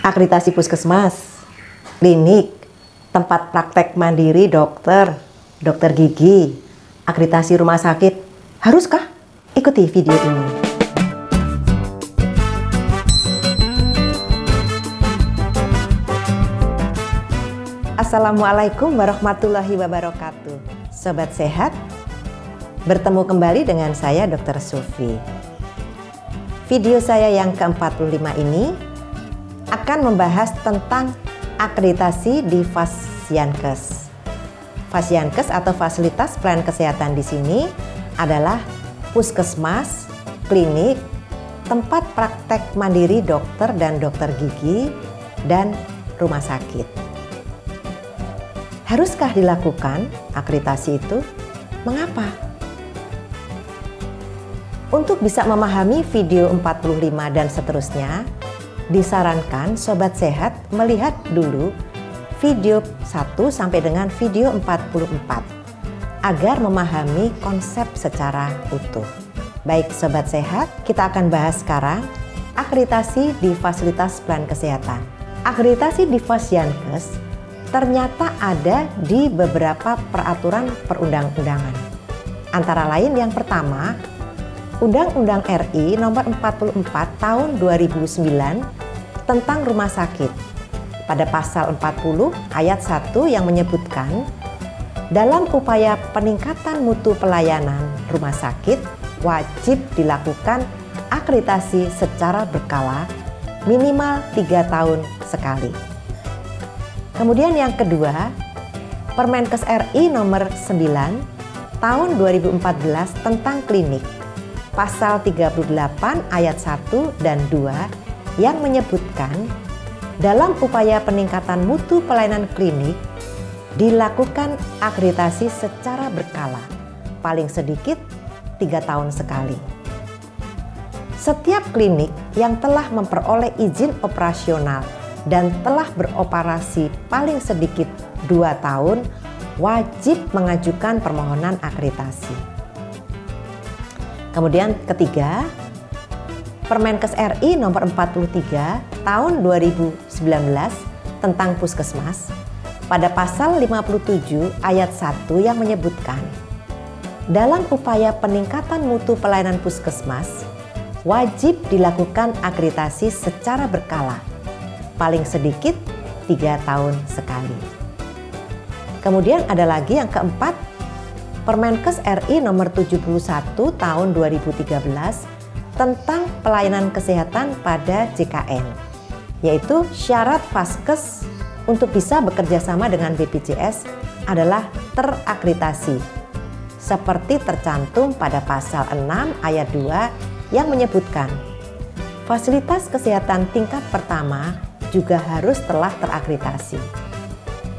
Akreditasi puskesmas, klinik, tempat praktek mandiri dokter, dokter gigi, akreditasi rumah sakit. Haruskah? Ikuti video ini. Assalamualaikum warahmatullahi wabarakatuh. Sobat sehat, bertemu kembali dengan saya Dr. Sufi. Video saya yang ke-45 ini akan membahas tentang akreditasi di Fasyankes. Fasyankes atau fasilitas pelayanan kesehatan di sini adalah puskesmas, klinik, tempat praktek mandiri dokter dan dokter gigi, dan rumah sakit. Haruskah dilakukan akreditasi itu? Mengapa? Untuk bisa memahami video 45 dan seterusnya, disarankan Sobat Sehat melihat dulu video 1 sampai dengan video 44 agar memahami konsep secara utuh. Baik Sobat Sehat, kita akan bahas sekarang akreditasi di fasilitas pelayanan kesehatan. Akreditasi di Fasyankes ternyata ada di beberapa peraturan perundang-undangan. Antara lain yang pertama, Undang-Undang RI Nomor 44 Tahun 2009 tentang rumah sakit. Pada pasal 40 ayat 1 yang menyebutkan, dalam upaya peningkatan mutu pelayanan rumah sakit wajib dilakukan akreditasi secara berkala minimal 3 tahun sekali. Kemudian yang kedua, Permenkes RI Nomor 9 Tahun 2014 tentang klinik. Pasal 38 ayat 1 dan 2 yang menyebutkan dalam upaya peningkatan mutu pelayanan klinik dilakukan akreditasi secara berkala, paling sedikit 3 tahun sekali. Setiap klinik yang telah memperoleh izin operasional dan telah beroperasi paling sedikit 2 tahun wajib mengajukan permohonan akreditasi. Kemudian ketiga, Permenkes RI Nomor 43 Tahun 2019 tentang puskesmas pada pasal 57 ayat 1 yang menyebutkan dalam upaya peningkatan mutu pelayanan puskesmas wajib dilakukan akreditasi secara berkala, paling sedikit 3 tahun sekali. Kemudian ada lagi yang keempat, Permenkes RI Nomor 71 Tahun 2013 tentang pelayanan kesehatan pada JKN, yaitu syarat Faskes untuk bisa bekerja sama dengan BPJS adalah terakreditasi, seperti tercantum pada pasal 6 ayat 2 yang menyebutkan fasilitas kesehatan tingkat pertama juga harus telah terakreditasi.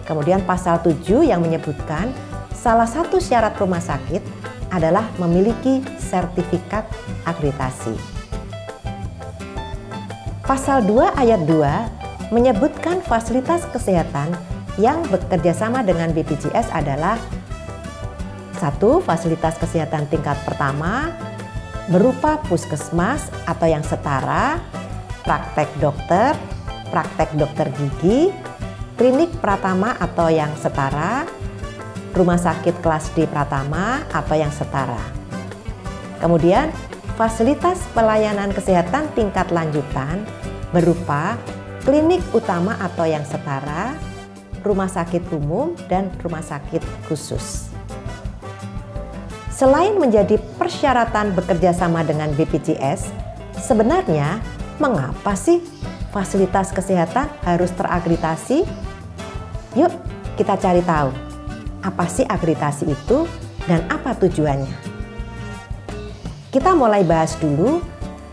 Kemudian pasal 7 yang menyebutkan salah satu syarat rumah sakit adalah memiliki sertifikat akreditasi. Pasal 2 ayat 2 menyebutkan fasilitas kesehatan yang bekerjasama dengan BPJS adalah 1. Fasilitas kesehatan tingkat pertama berupa puskesmas atau yang setara, praktek dokter gigi, klinik pratama atau yang setara, rumah sakit kelas D pratama atau yang setara. Kemudian, fasilitas pelayanan kesehatan tingkat lanjutan berupa klinik utama atau yang setara, rumah sakit umum, dan rumah sakit khusus. Selain menjadi persyaratan bekerja sama dengan BPJS, sebenarnya mengapa sih fasilitas kesehatan harus terakreditasi? Yuk kita cari tahu. Apa sih akreditasi itu dan apa tujuannya? Kita mulai bahas dulu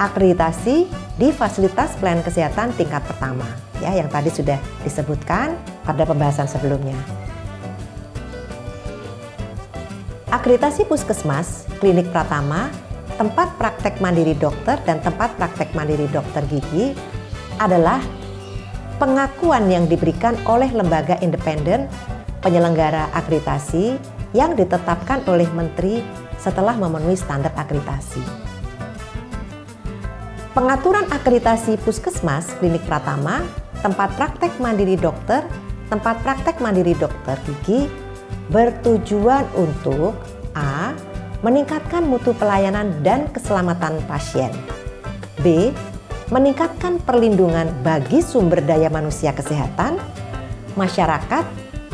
akreditasi di fasilitas pelayanan kesehatan tingkat pertama, ya, yang tadi sudah disebutkan pada pembahasan sebelumnya. Akreditasi puskesmas, klinik pratama, tempat praktek mandiri dokter dan tempat praktek mandiri dokter gigi adalah pengakuan yang diberikan oleh lembaga independen penyelenggara akreditasi yang ditetapkan oleh Menteri setelah memenuhi standar akreditasi. Pengaturan akreditasi puskesmas, klinik pratama, tempat praktek mandiri dokter, tempat praktek mandiri dokter gigi bertujuan untuk A. Meningkatkan mutu pelayanan dan keselamatan pasien. B. Meningkatkan perlindungan bagi sumber daya manusia kesehatan, masyarakat,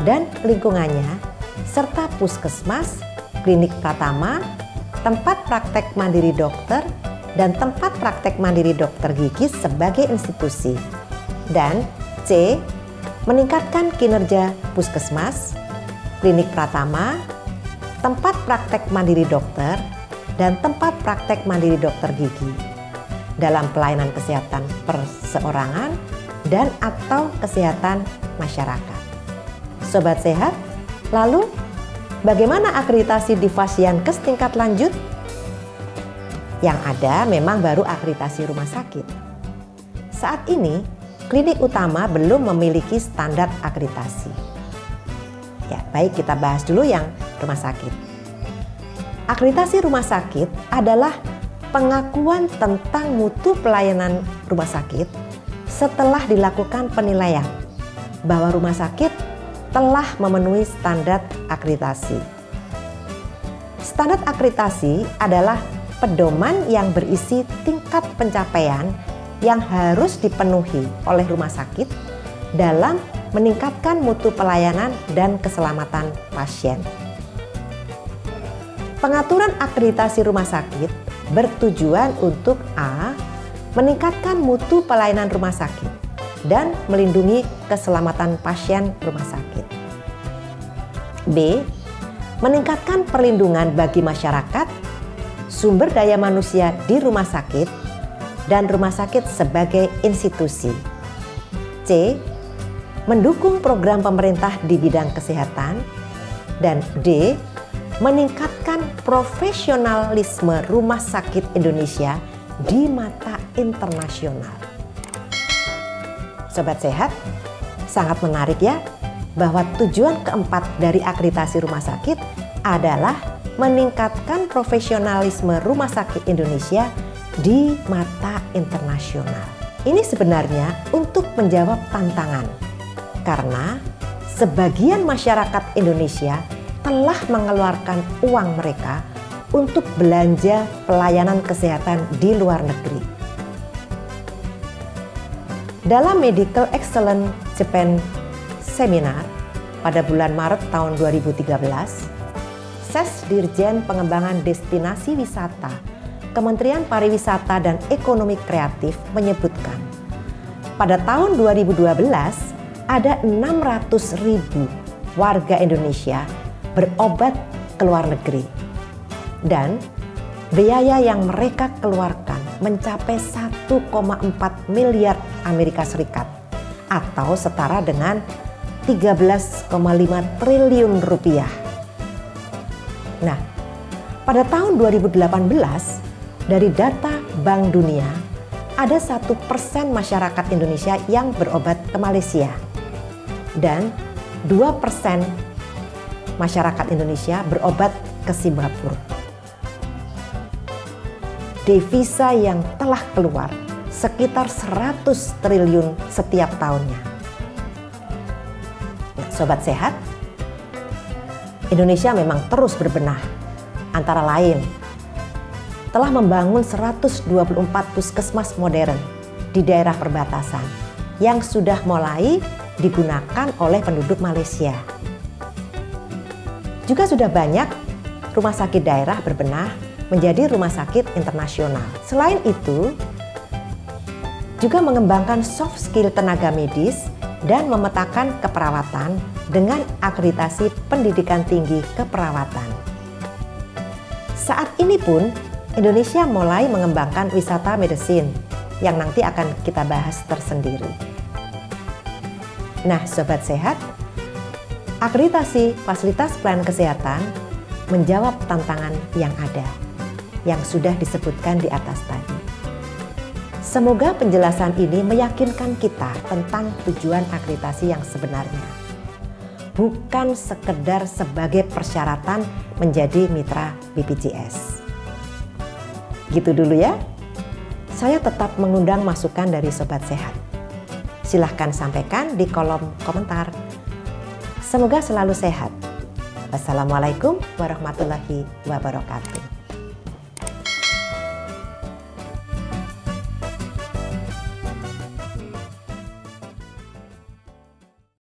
dan lingkungannya, serta puskesmas, klinik pratama, tempat praktek mandiri dokter, dan tempat praktek mandiri dokter gigi sebagai institusi. Dan C. Meningkatkan kinerja puskesmas, klinik pratama, tempat praktek mandiri dokter, dan tempat praktek mandiri dokter gigi dalam pelayanan kesehatan perseorangan dan atau kesehatan masyarakat. Sobat sehat, lalu bagaimana akreditasi di Fasiankes tingkat lanjut? Yang ada memang baru akreditasi rumah sakit. Saat ini, klinik utama belum memiliki standar akreditasi. Ya, baik kita bahas dulu yang rumah sakit. Akreditasi rumah sakit adalah pengakuan tentang mutu pelayanan rumah sakit setelah dilakukan penilaian bahwa rumah sakit telah memenuhi standar akreditasi. Standar akreditasi adalah pedoman yang berisi tingkat pencapaian yang harus dipenuhi oleh rumah sakit dalam meningkatkan mutu pelayanan dan keselamatan pasien. Pengaturan akreditasi rumah sakit bertujuan untuk A. Meningkatkan mutu pelayanan rumah sakit dan melindungi keselamatan pasien rumah sakit. B. Meningkatkan perlindungan bagi masyarakat, sumber daya manusia di rumah sakit, dan rumah sakit sebagai institusi. C. Mendukung program pemerintah di bidang kesehatan. Dan D. Meningkatkan profesionalisme rumah sakit Indonesia di mata internasional. Sobat sehat, sangat menarik ya bahwa tujuan keempat dari akreditasi rumah sakit adalah meningkatkan profesionalisme rumah sakit Indonesia di mata internasional. Ini sebenarnya untuk menjawab tantangan, karena sebagian masyarakat Indonesia telah mengeluarkan uang mereka untuk belanja pelayanan kesehatan di luar negeri. Dalam Medical Excellence Japan Seminar pada bulan Maret tahun 2013, SES Dirjen Pengembangan Destinasi Wisata Kementerian Pariwisata dan Ekonomi Kreatif menyebutkan pada tahun 2012 ada 600.000 warga Indonesia berobat ke luar negeri dan biaya yang mereka keluarkan mencapai 1,4 miliar Amerika Serikat atau setara dengan 13,5 triliun rupiah. Nah, pada tahun 2018 dari data Bank Dunia ada 1% masyarakat Indonesia yang berobat ke Malaysia dan 2% masyarakat Indonesia berobat ke Singapura. Devisa yang telah keluar sekitar 100 triliun setiap tahunnya. Nah, sobat sehat, Indonesia memang terus berbenah, antara lain telah membangun 124 puskesmas modern di daerah perbatasan yang sudah mulai digunakan oleh penduduk Malaysia. Juga sudah banyak rumah sakit daerah berbenah menjadi rumah sakit internasional. Selain itu, juga mengembangkan soft skill tenaga medis dan memetakan keperawatan dengan akreditasi pendidikan tinggi keperawatan. Saat ini pun Indonesia mulai mengembangkan wisata medesin yang nanti akan kita bahas tersendiri. Nah, sobat sehat, akreditasi fasilitas pelayanan kesehatan menjawab tantangan yang ada, yang sudah disebutkan di atas tadi. Semoga penjelasan ini meyakinkan kita tentang tujuan akreditasi yang sebenarnya. Bukan sekedar sebagai persyaratan menjadi mitra BPJS. Gitu dulu ya. saya tetap mengundang masukan dari Sobat Sehat. Silahkan sampaikan di kolom komentar. Semoga selalu sehat. Wassalamualaikum warahmatullahi wabarakatuh.